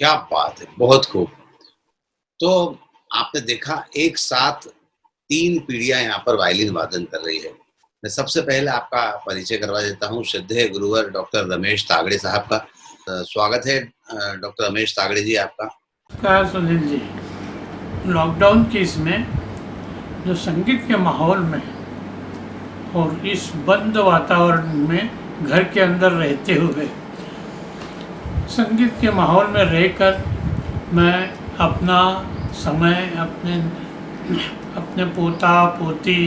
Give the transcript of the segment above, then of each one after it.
क्या बात है! बहुत खूब। तो आपने देखा एक साथ 3 पीढ़ियाँ यहाँ पर वायलिन वादन कर रही है। मैं सबसे पहले आपका परिचय करवा देता हूँ श्रद्धेय गुरुवर डॉक्टर रमेश तागड़े साहब का। स्वागत है डॉक्टर रमेश तागड़े जी आपका। नमस्कार सुनील जी। लॉकडाउन के इसमें जो संगीत के माहौल में और इस बंद वातावरण में घर के अंदर रहते हुए संगीत के माहौल में रहकर मैं अपना समय अपने अपने पोता पोती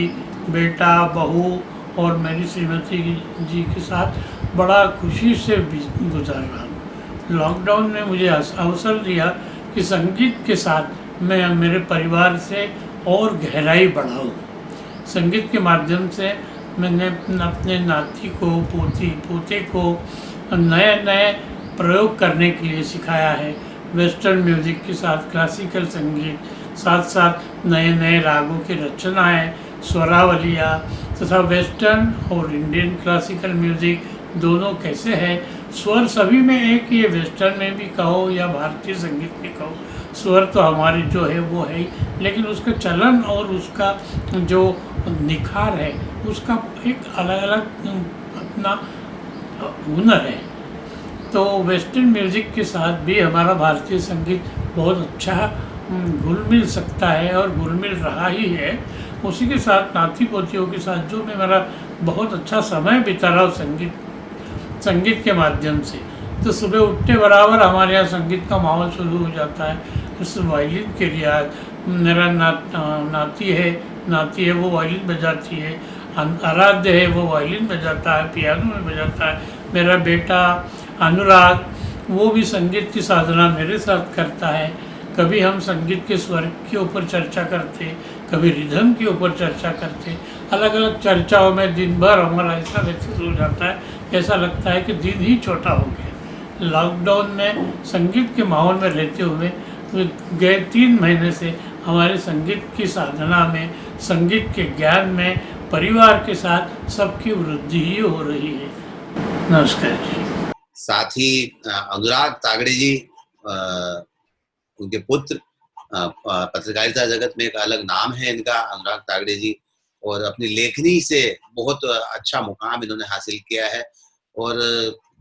बेटा बहू और मेरी श्रीमती जी के साथ बड़ा खुशी से गुजार रहा हूँ। लॉकडाउन ने मुझे अवसर दिया कि संगीत के साथ मैं मेरे परिवार से और गहराई बढ़ाऊँ। संगीत के माध्यम से मैंने अपने नाती को पोते को नए नए प्रयोग करने के लिए सिखाया है। वेस्टर्न म्यूज़िक के साथ क्लासिकल संगीत, साथ साथ नए नए रागों की रचनाएँ, स्वरावलियाँ तथा वेस्टर्न और इंडियन क्लासिकल म्यूज़िक दोनों कैसे है। स्वर सभी में एक, ये वेस्टर्न में भी कहो या भारतीय संगीत में कहो, स्वर तो हमारी जो है वो है ही, लेकिन उसका चलन और उसका जो निखार है उसका एक अलग अलग अपना हुनर है। तो वेस्टर्न म्यूज़िक के साथ भी हमारा भारतीय संगीत बहुत अच्छा घुल मिल सकता है और घुल मिल रहा ही है। उसी के साथ नाती पोतियों के साथ जो मैं मेरा बहुत अच्छा समय बिता रहा हूँ संगीत के माध्यम से। तो सुबह उठते बराबर हमारे यहाँ संगीत का माहौल शुरू हो जाता है। उस वायलिन के रियाज, मेरा नाती है वो वायलिन बजाती है, आराध्य है वो वायलिन बजाता है, पियानो में बजाता है। मेरा बेटा अनुराग वो भी संगीत की साधना मेरे साथ करता है। कभी हम संगीत के स्वर के ऊपर चर्चा करते, कभी रिदम के ऊपर चर्चा करते। अलग अलग चर्चाओं में दिन भर हमारा ऐसा व्यतीत हो जाता है, ऐसा लगता है कि दिन ही छोटा हो गया। लॉकडाउन में संगीत के माहौल में रहते हुए गए 3 महीने से हमारे संगीत की साधना में, संगीत के ज्ञान में परिवार के साथ सबकी वृद्धि ही हो रही है। नमस्कार जी। साथ ही अनुराग तागड़े जी उनके पुत्र पत्रकारिता जगत में एक अलग नाम है इनका, अनुराग तागड़े जी, और अपनी लेखनी से बहुत अच्छा मुकाम इन्होंने हासिल किया है। और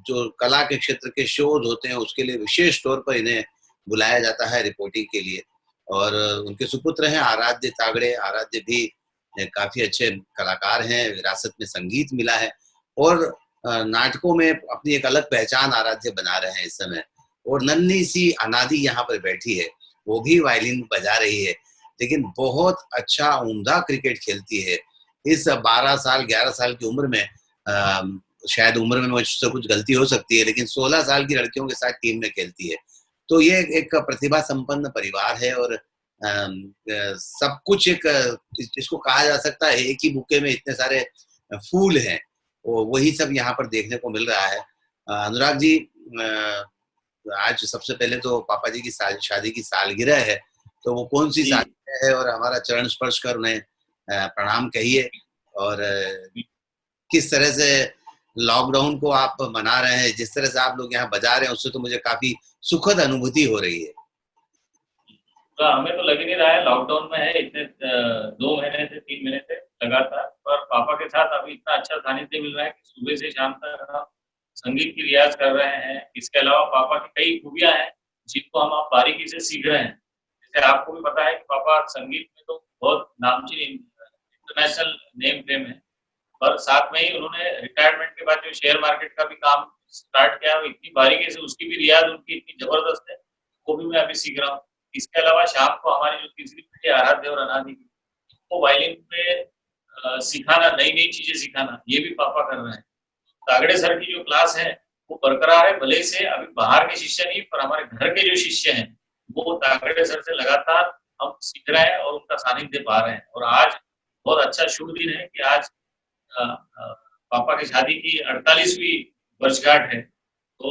जो कला के क्षेत्र के शोध होते हैं उसके लिए विशेष तौर पर इन्हें बुलाया जाता है रिपोर्टिंग के लिए। और उनके सुपुत्र हैं आराध्य तागड़े। आराध्य भी काफी अच्छे कलाकार हैं, विरासत में संगीत मिला है और नाटकों में अपनी एक अलग पहचान आराध्य बना रहे हैं इस समय। और नन्ही सी अनादि यहाँ पर बैठी है, वो भी वायलिन बजा रही है, लेकिन बहुत अच्छा उम्दा क्रिकेट खेलती है। इस 12 साल 11 साल की उम्र में शायद उम्र में मुझसे कुछ गलती हो सकती है, लेकिन 16 साल की लड़कियों के साथ टीम में खेलती है। तो ये एक प्रतिभा संपन्न परिवार है और सब कुछ एक इसको कहा जा सकता है एक ही बुके में इतने सारे फूल हैं, वो वही सब यहाँ पर देखने को मिल रहा है। अनुराग जी, आज सबसे पहले तो पापा जी की शादी की सालगिरह है, तो वो कौन सी सालगिरह है और हमारा चरण स्पर्श कर उन्हें प्रणाम कहिए। और किस तरह से लॉकडाउन को आप मना रहे हैं, जिस तरह से आप लोग यहाँ बजा रहे हैं उससे तो मुझे काफी सुखद अनुभूति हो रही है। तो हमें तो लग ही नहीं रहा है लॉकडाउन में है इतने 2 महीने से 3 महीने से लगातार, पर पापा के साथ अभी इतना अच्छा सानिध्य मिल रहा है कि सुबह से शाम तक हम संगीत की रियाज कर रहे हैं। इसके अलावा पापा की कई खूबियां हैं जिनको हम आप बारीकी से सीख रहे हैं। जैसे आपको भी पता है कि पापा संगीत में तो बहुत नामचीन इंटरनेशनल नेम फेम है, और साथ में ही उन्होंने रिटायरमेंट के बाद जो शेयर मार्केट का भी काम स्टार्ट किया, इतनी बारीकी से उसकी भी रियाज उनकी इतनी जबरदस्त है, वो भी मैं अभी सीख रहा हूँ। इसके अलावा शाम को हमारी जो तीसरी पीढ़ी आराध्य और अनादि को वायलिन पे सिखाना, नई नई चीजें सिखाना, ये भी पापा कर रहे हैं। तागड़े सर की जो क्लास है वो बरकरार है, भले से अभी बाहर के शिष्य नहीं, पर हमारे घर के जो शिष्य हैं वो तागड़े सर से लगातार हम सीख रहे हैं और उनका सानिध्य पा रहे हैं। और आज बहुत अच्छा शुभ दिन है कि आज पापा की शादी की 48वीं वर्षगांठ है। तो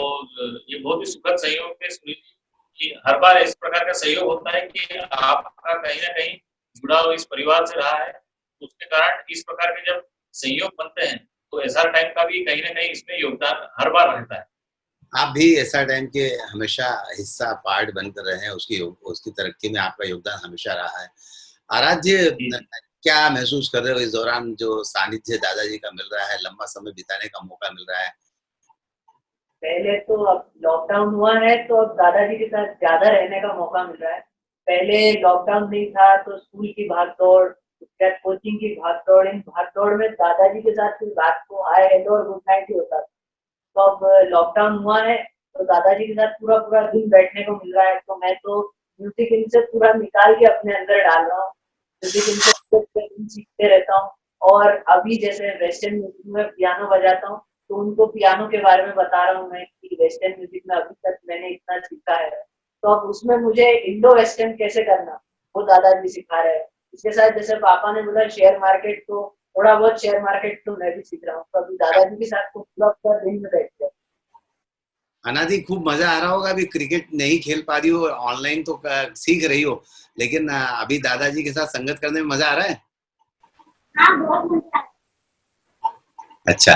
ये बहुत ही सुखद सहयोग है सुनील जी, कि हर बार इस प्रकार का सहयोग होता है कि आपका कहीं ना कहीं जुड़ाव इस परिवार से रहा है, उसके कारण इस प्रकार के जब सहयोग बनते हैं तो एसआर टाइम का भी कहीं ना कहीं इसमें योगदान हर बार रहता है। आप भी ऐसा टाइम के हमेशा हिस्सा पार्ट बनकर रहे हैं, उसकी उसकी तरक्की में आपका योगदान हमेशा रहा है। आराध्य जी, न जी। क्या महसूस कर रहे हो इस दौरान जो सानिध्य दादाजी का मिल रहा है, लंबा समय बिताने का मौका मिल रहा है? पहले तो अब लॉकडाउन हुआ है तो अब दादाजी के साथ ज़्यादा रहने का मौका मिल रहा है। पहले लॉकडाउन नहीं था तो स्कूल की भाग-दौड़, उसके बाद कोचिंग की भाग-दौड़, इन भाग-दौड़ में दादाजी के साथ फिर रात को हाय हेलो और गुड नाइट ही होता था। तो अब लॉकडाउन हुआ है तो दादाजी के साथ पूरा-पूरा दिन बैठने को मिल रहा है, तो मैं तो म्यूज़िक इनसे पूरा निकाल के अपने अंदर डाल रहा हूँ। म्यूज़िक इनसे सीखते रहता हूँ और अभी जैसे वेस्टर्न म्यूज़िक में पियानो बजाता हूँ, तो उनको पियानो के बारे में बता रहा हूँ मैं कि वेस्टर्न म्यूज़िक में अभी तक मैंने इतना सीखा है। तो अब उसमें मुझे इंडो वेस्टर्न कैसे करना, वो दादाजी सिखा रहे हैं। इसके साथ जैसे पापा ने बोला शेयर मार्केट तो थोड़ा बहुत शेयर मार्केट तो मैं भी सीख रहा हूँ। तो अभी दादाजी के साथ तो पूरा-पूरा दिन में बैठते हैं। अनादि खूब मजा आ रहा होगा, अभी क्रिकेट नहीं खेल पा रही हो, ऑनलाइन तो सीख रही हो, लेकिन अभी दादाजी के साथ संगत करने में मजा आ रहा है? हाँ, बहुत मज़ा अच्छा।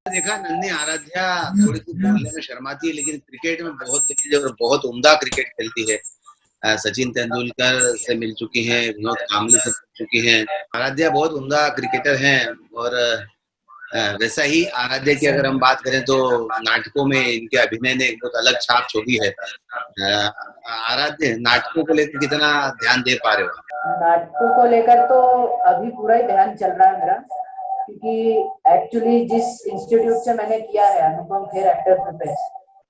देखा नन्ही आराध्या थोड़ी सी बोलने में शर्माती है, लेकिन क्रिकेट में बहुत तेज है और बहुत उम्दा क्रिकेट खेलती है। सचिन तेंदुलकर से मिल चुकी हैं, विनोद कांबली से मिल चुकी हैं। आराध्या बहुत उम्दा क्रिकेटर हैं और वैसा ही आराध्या की अगर हम बात करें तो नाटकों में इनके अभिनय ने एक बहुत अलग छाप छोड़ी है। आराध्य नाटकों को लेकर कितना ध्यान दे पा रहे हो? नाटकों को लेकर तो अभी पूरा ही ध्यान चल रहा है मेरा, क्योंकि एक्चुअली जिस इंस्टीट्यूट से मैंने किया है अनुपम खेर एक्टर प्रिपेस,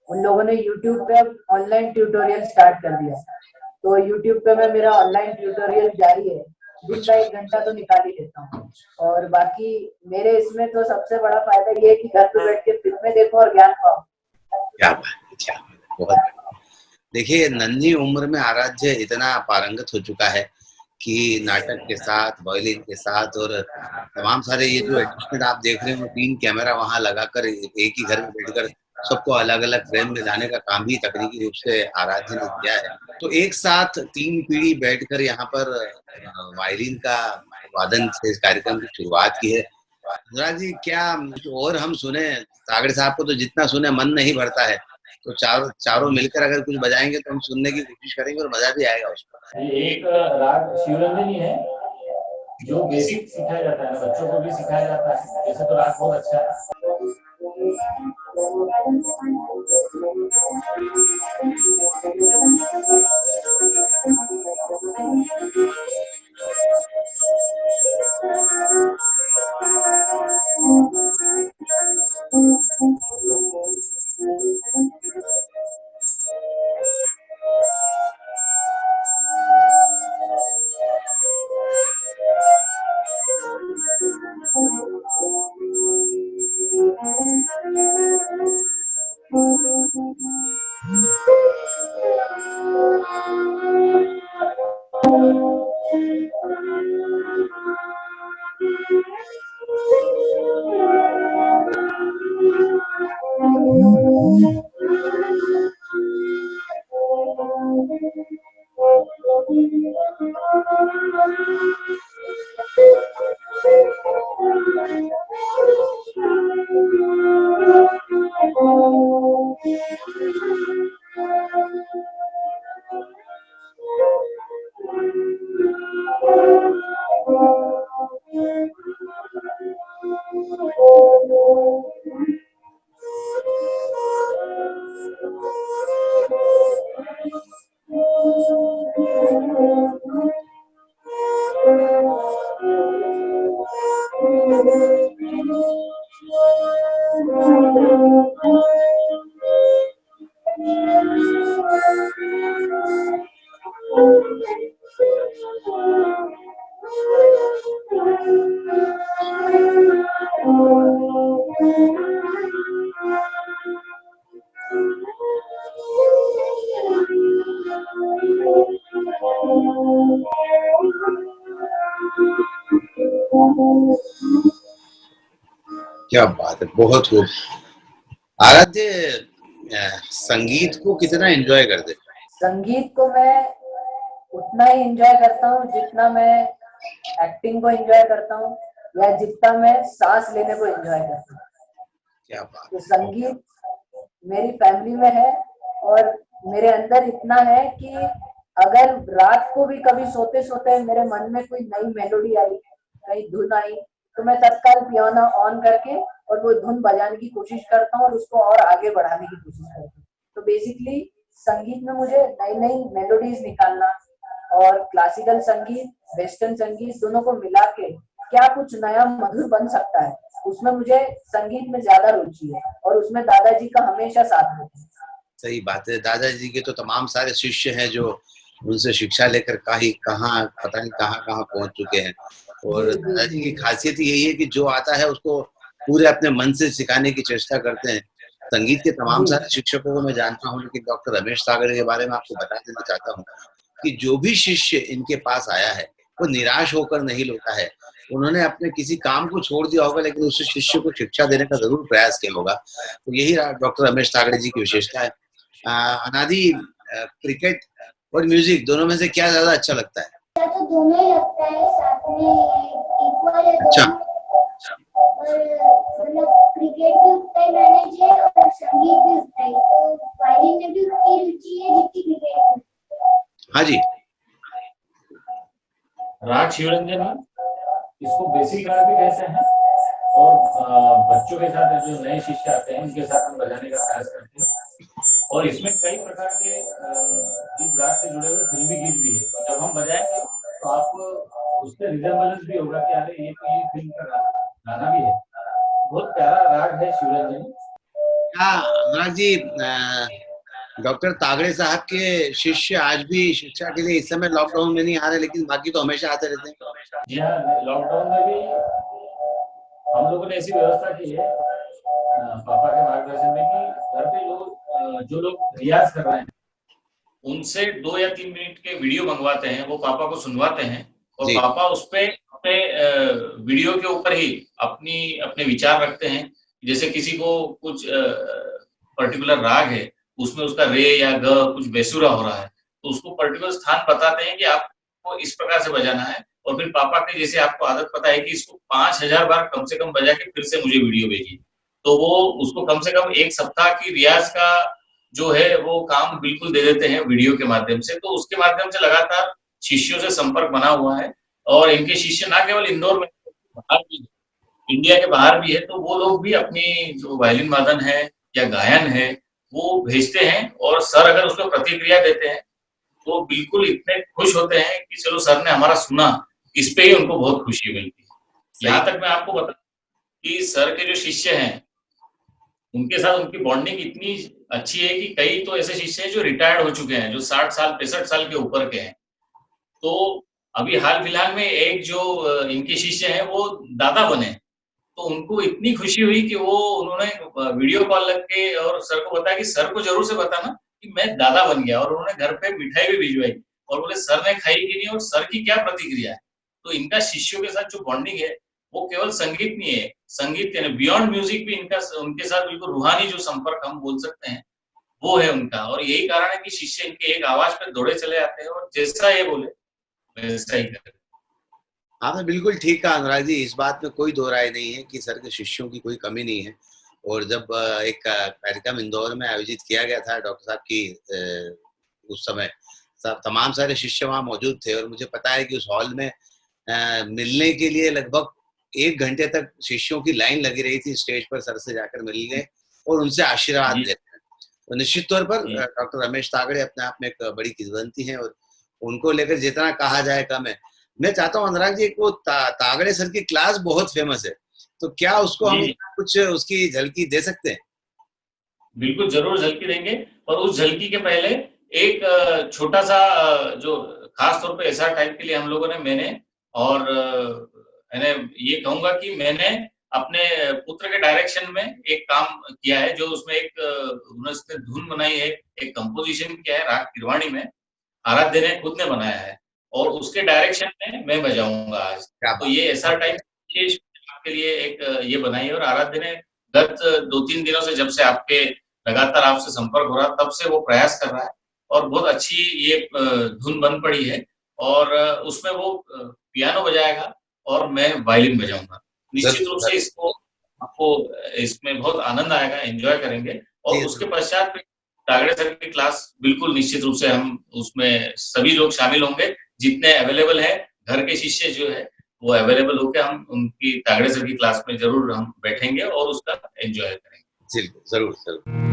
उन लोगों ने यूट्यूब पे अब ऑनलाइन ट्यूटोरियल स्टार्ट कर दिया। तो यूट्यूब पे मैं मेरा ऑनलाइन ट्यूटोरियल जारी है, दिन का 1 घंटा तो निकाल ही लेता हूँ। और बाकी मेरे इसमें तो सबसे बड़ा फायदा ये है कि घर पे बैठ के फिल्में देखो और ज्ञान पाओ। क्या बात है, क्या बात है, बहुत बढ़िया। देखिए नन्ही उम्र में आराध्य इतना पारंगत हो चुका है कि नाटक के साथ, वायलिन के साथ और तमाम सारे ये जो एडजस्टमेंट आप देख रहे हो, 3 कैमरा वहाँ लगाकर एक ही घर में बैठकर सबको अलग-अलग फ्रेम में लाने का काम भी तकनीकी रूप से आराध्य ने किया है। तो एक साथ 3 पीढ़ी बैठकर यहाँ पर वायलिन का वादन से इस कार्यक्रम की शुरुआत की है। अनुराग जी क्या कुछ और हम सुने? तागड़े साहब को तो जितना सुने मन नहीं भरता है। तो चारों चारों मिलकर अगर कुछ बजाएँगे तो हम सुनने की कोशिश करेंगे और मज़ा भी आएगा उसमें। ये एक राग शिवरंजनी है, जो बेसिक सिखाया जाता है, बच्चों को भी सिखाया जाता है। वैसे तो राग बहुत अच्छा है। क्या बात है! बहुत खूब। आराध्य संगीत को कितना एन्जॉय करते? संगीत को मैं उतना ही एंजॉय करता हूँ जितना मैं एक्टिंग को एंजॉय करता हूँ या जितना मैं सांस लेने को एंजॉय करता हूँ। क्या बात तो है! संगीत मेरी फैमिली में है और मेरे अंदर इतना है कि अगर रात को भी कभी सोते सोते मेरे मन में कोई नई मेलोडी आई, नई धुन आई, तो मैं तत्काल पियानो ऑन करके और वो धुन बजाने की कोशिश करता हूँ और उसको और आगे बढ़ाने की कोशिश करता हूँ। तो बेसिकली संगीत में मुझे नई नई मेलोडीज निकालना और क्लासिकल संगीत, वेस्टर्न संगीत दोनों को मिला के क्या कुछ नया मधुर बन सकता है, उसमें मुझे संगीत में ज्यादा रुचि है और उसमें दादाजी का हमेशा साथ रहता है। सही बात है। दादाजी के तो तमाम सारे शिष्य हैं जो उनसे शिक्षा लेकर कहाँ पता नहीं कहाँ पहुंच चुके हैं। और दादाजी की खासियत यही है कि जो आता है उसको पूरे अपने मन से सिखाने की चेष्टा करते हैं। संगीत के तमाम सारे शिक्षकों को मैं जानता हूँ, लेकिन डॉक्टर रमेश तागड़े के बारे में आपको बता देना चाहता हूँ कि जो भी शिष्य इनके पास आया है वो निराश होकर नहीं लौटा है। उन्होंने अपने किसी काम को छोड़ दिया होगा, लेकिन उस शिष्य को शिक्षा देने का जरूर प्रयास किया होगा। तो यही डॉक्टर रमेश तागड़े जी की विशेषता है। अनादि, क्रिकेट और म्यूजिक दोनों में से क्या ज्यादा अच्छा लगता है? तो दोनों ही लगता है, साथ में इक्वल है अच्छा। और मतलब क्रिकेट भी उतना ही मैनेज है और संगीत भी उतना ही, तो वायलिन में भी उतनी रुचि है जितनी क्रिकेट में। हाँ जी। राग शिवरंजन है, इसको बेसिक राग भी कहते हैं और बच्चों के साथ जो नए शिष्य आते हैं उनके साथ हम बजाने का प्रयास करते हैं और इसमें कई प्रकार के इस राग से जुड़े हुए फिल्मी गीत भी है। तो जब हम बजाएंगे तो आपको उससे रिजेम्बलेंस भी होगा कि अरे ये तो ये फिल्म का गाना भी है। बहुत प्यारा राग है शिवरंजन। क्या अनुराग जी, डॉक्टर तागड़े साहब के शिष्य आज भी शिक्षा के लिए इस समय लॉकडाउन में नहीं आ रहे, लेकिन बाकी तो हमेशा आते रहते हैं? जी हाँ, लॉकडाउन में भी हम लोगों ने ऐसी व्यवस्था की है पापा के मार्गदर्शन में कि घर पे लोग जो लोग रियाज कर रहे हैं उनसे 2 या 3 मिनट के वीडियो मंगवाते हैं, वो पापा को सुनवाते हैं और पापा उस पे अपने वीडियो के ऊपर ही अपने विचार रखते हैं। जैसे किसी को कुछ पर्टिकुलर राग है, उसमें उसका रे या ग कुछ बेसुरा हो रहा है, तो उसको पर्टिकुलर स्थान बताते हैं कि आपको इस प्रकार से बजाना है और फिर पापा के जैसे आपको आदत पता है कि इसको 5000 बार कम से कम बजा के फिर से मुझे वीडियो भेजिए। तो वो उसको कम से कम 1 सप्ताह की रियाज का जो है वो काम बिल्कुल दे देते हैं वीडियो के माध्यम से। तो उसके माध्यम से लगातार शिष्यों से संपर्क बना हुआ है और इनके शिष्य ना केवल इंदौर में, बाहर भी, इंडिया के बाहर भी है। तो वो लोग भी अपनी जो वायलिन वादन है या गायन है वो भेजते हैं और सर अगर उसको प्रतिक्रिया देते हैं तो बिल्कुल इतने खुश होते हैं कि चलो सर ने हमारा सुना, इस पे ही उनको बहुत खुशी मिलती है। यहाँ तक मैं आपको बता कि सर के जो शिष्य हैं उनके साथ उनकी बॉन्डिंग इतनी अच्छी है कि कई तो ऐसे शिष्य हैं जो रिटायर्ड हो चुके हैं, जो 60 साल 65 साल के ऊपर के हैं। तो अभी हाल फिलहाल में एक जो इनके शिष्य हैं वो दादा बने, तो उनको इतनी खुशी हुई कि वो उन्होंने वीडियो कॉल लग के और सर को बताया कि सर को जरूर से बताना कि मैं दादा बन गया, और उन्होंने घर पे मिठाई भी भिजवाई और बोले सर ने खाई कि नहीं और सर की क्या प्रतिक्रिया है। तो इनका शिष्यों के साथ जो बॉन्डिंग है वो केवल संगीत नहीं है, संगीत के बियॉन्ड म्यूजिक भी इनका उनके साथ बिल्कुल रूहानी जो संपर्क हम बोल सकते हैं वो है उनका। और यही कारण है कि शिष्य इनके एक आवाज पे दौड़े चले आते हैं और जैसा ये बोले वैसा ही करते। आपने बिल्कुल ठीक कहा अनुराग जी, इस बात में कोई दो राय नहीं है कि सर के शिष्यों की कोई कमी नहीं है। और जब एक कार्यक्रम इंदौर में आयोजित किया गया था डॉक्टर साहब की, उस समय तमाम सारे शिष्य वहाँ मौजूद थे और मुझे पता है कि उस हॉल में मिलने के लिए लगभग 1 घंटे तक शिष्यों की लाइन लगी रही थी स्टेज पर सर से जाकर मिलने और उनसे आशीर्वाद लेने। तो निश्चित तौर पर डॉक्टर रमेश तागड़े अपने आप में एक बड़ी किस्मती हैं और उनको लेकर जितना कहा जाए कम है। मैं चाहता हूँ अनुराग जी, वो तागड़े सर की क्लास बहुत फेमस है, तो क्या उसको हम कुछ उसकी झलकी दे सकते हैं? बिल्कुल जरूर झलकी देंगे, और उस झलकी के पहले एक छोटा सा जो खास तौर पे ऐसा टाइम के लिए हम लोगों ने मैंने ये कहूंगा कि मैंने अपने पुत्र के डायरेक्शन में एक काम किया है, जो उसमें उन्होंने धुन बनाई है, एक कंपोजिशन किया है राग किरवाणी में, आराध्य ने खुद ने बनाया है और उसके डायरेक्शन में मैं बजाऊंगा आज। तो ये ऐसा टाइम विशेष आपके लिए एक ये बनाई है और आराध्य ने गत 2-3 दिनों से, जब से लगातार आपसे संपर्क हो रहा तब से वो प्रयास कर रहा है और बहुत अच्छी ये धुन बन पड़ी है। और उसमें वो पियानो बजाएगा और मैं वायलिन बजाऊंगा। निश्चित रूप से आपको इसमें बहुत आनंद आएगा, एंजॉय करेंगे और जी, उसके पश्चात फिर तागड़े सर की क्लास बिल्कुल निश्चित रूप से हम उसमें सभी लोग शामिल होंगे, जितने अवेलेबल हैं, घर के शिष्य जो है, वो अवेलेबल होके हम उनकी तागड़े सर की क्लास में ज़रूर हम बैठेंगे और उसका एन्जॉय करेंगे। जी, ज़रूर, ज़रूर।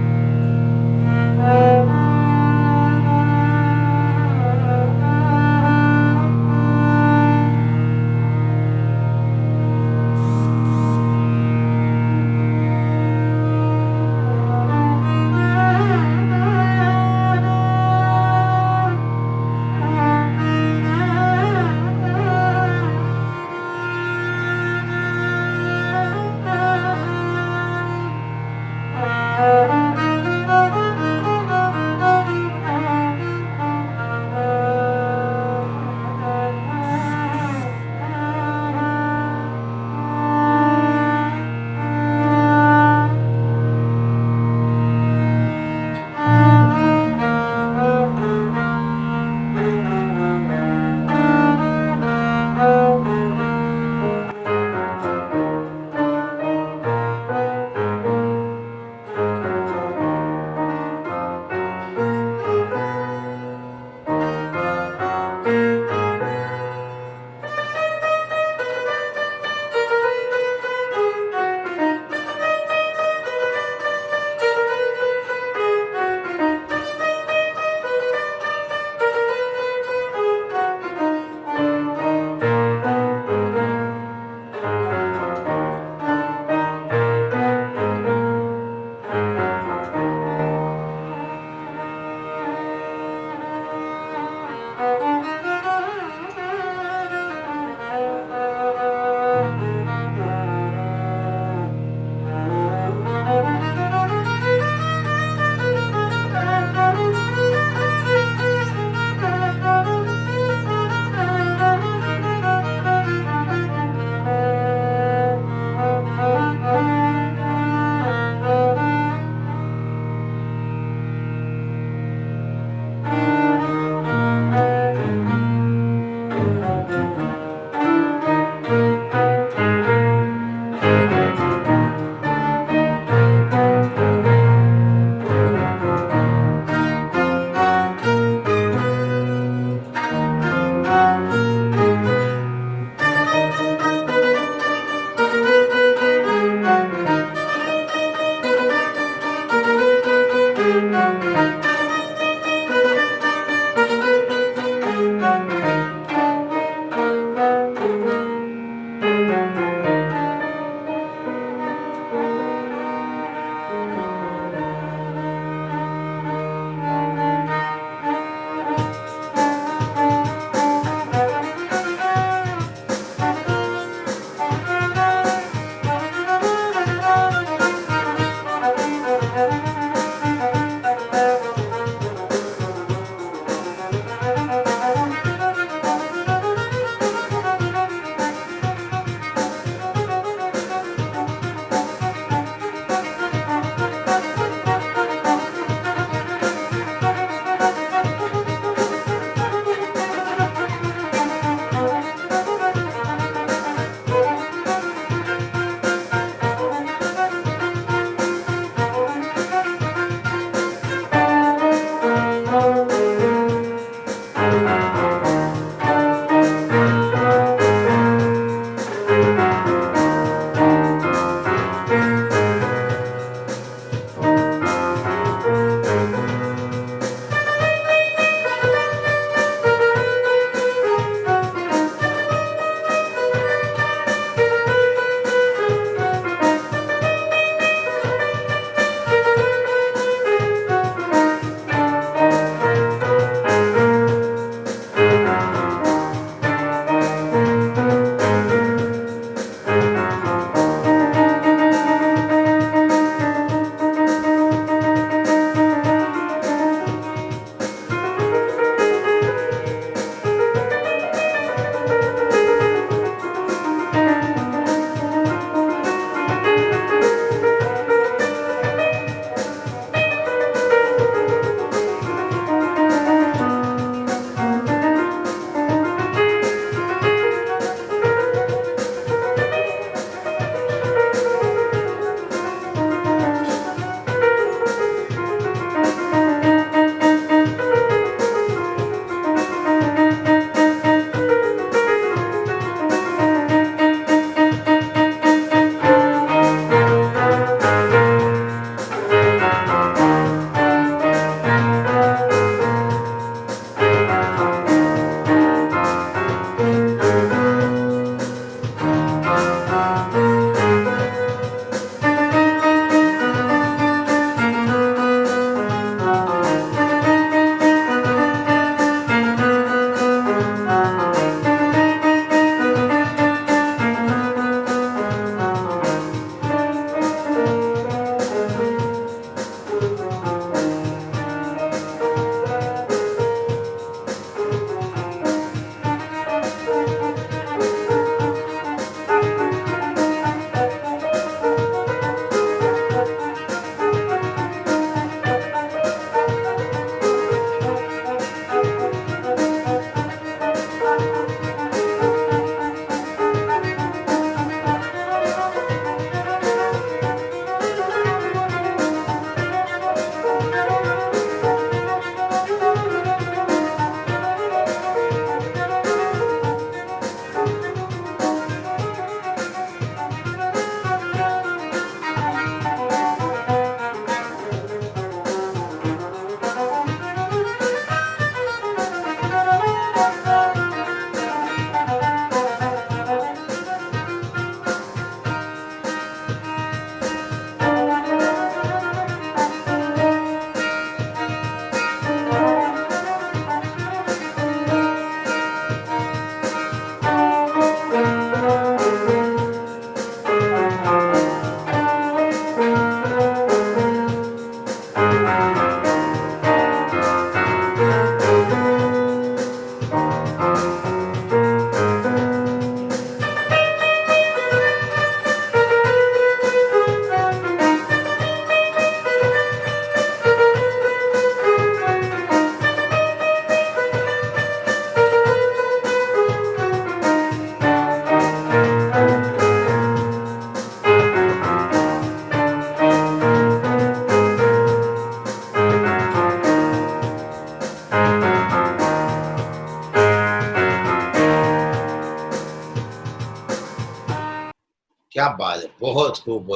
क्या बात है, बहुत खूब।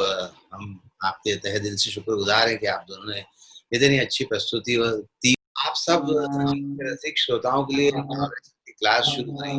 हम आपके तहे दिल से शुक्रगुजार हैं कि आप दोनों ने इतनी अच्छी प्रस्तुति दी। आप सब संगीत के रसिक श्रोताओं के लिए एक और क्लास शुरू करें।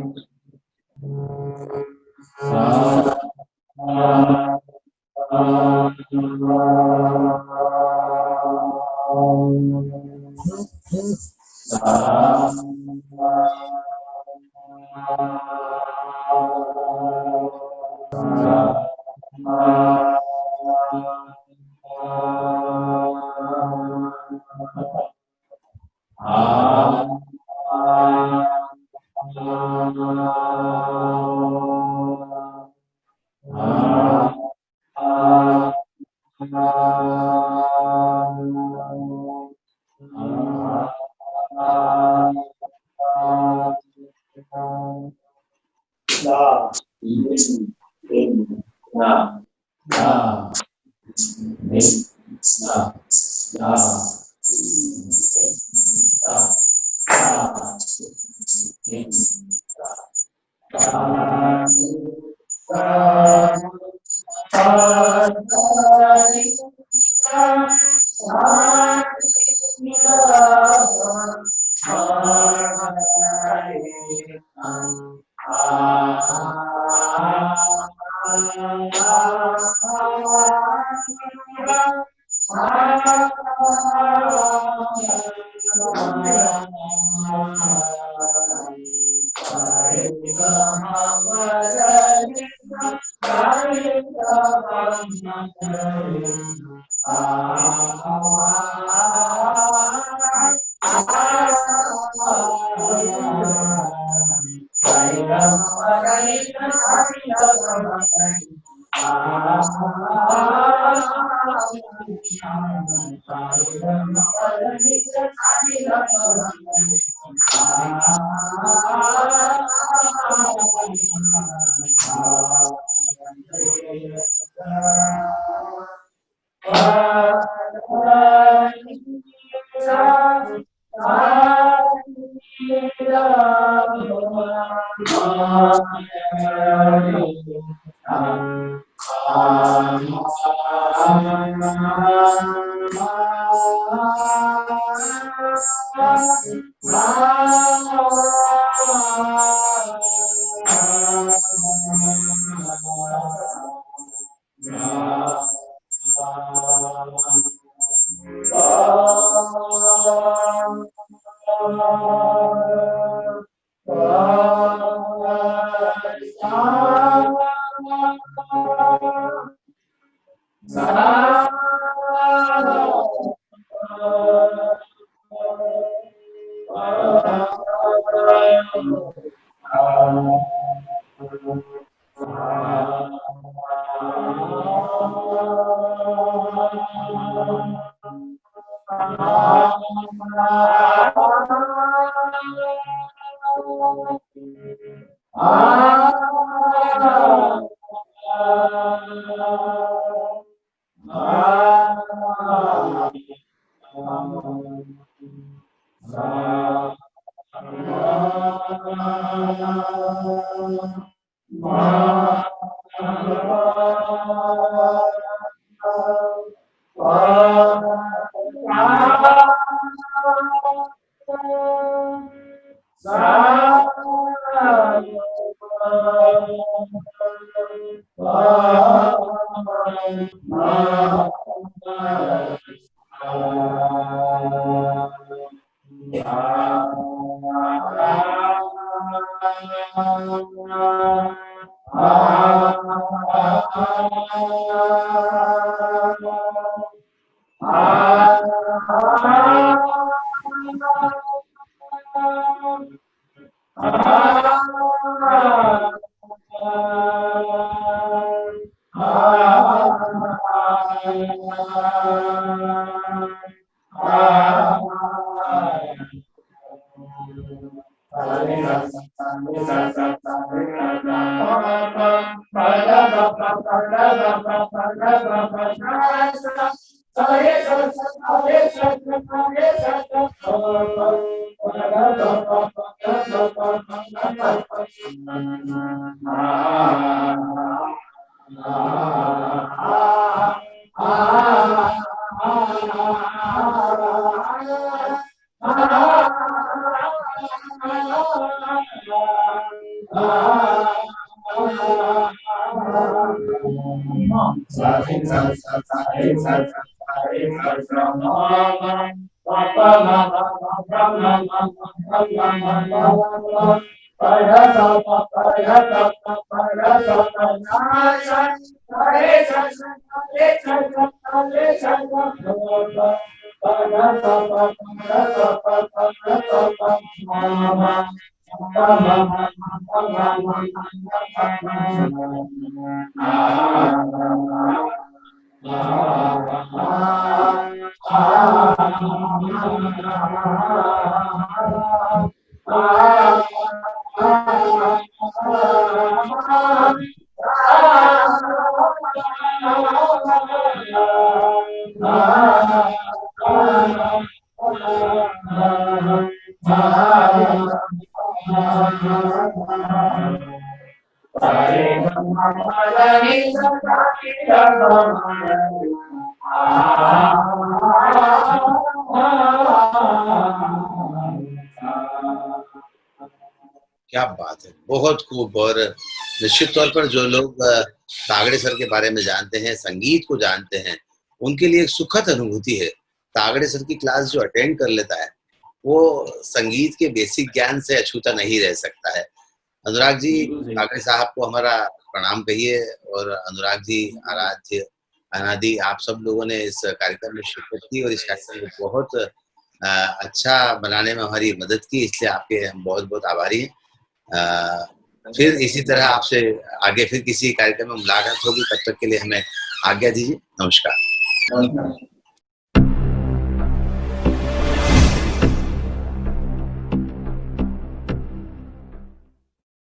क्या बात है, बहुत खूब। और निश्चित तौर पर जो लोग तागड़े सर के बारे में जानते हैं, संगीत को जानते हैं, उनके लिए एक सुखद अनुभूति है। तागड़े सर की क्लास जो अटेंड कर लेता है, वो संगीत के बेसिक ज्ञान से अछूता नहीं रह सकता है। अनुराग जी, तागड़े साहब को हमारा प्रणाम कहिए। और अनुराग जी, आराध्य, अनादि, आप सब लोगों ने इस कार्यक्रम में शिरकत की और इस कार्यक्रम को बहुत अच्छा बनाने में हमारी मदद की, इसलिए आपके हम बहुत-बहुत आभारी हैं। फिर इसी तरह आपसे आगे फिर किसी कार्यक्रम में मुलाकात होगी, तब तक के लिए हमें आज्ञा दीजिए। नमस्कार।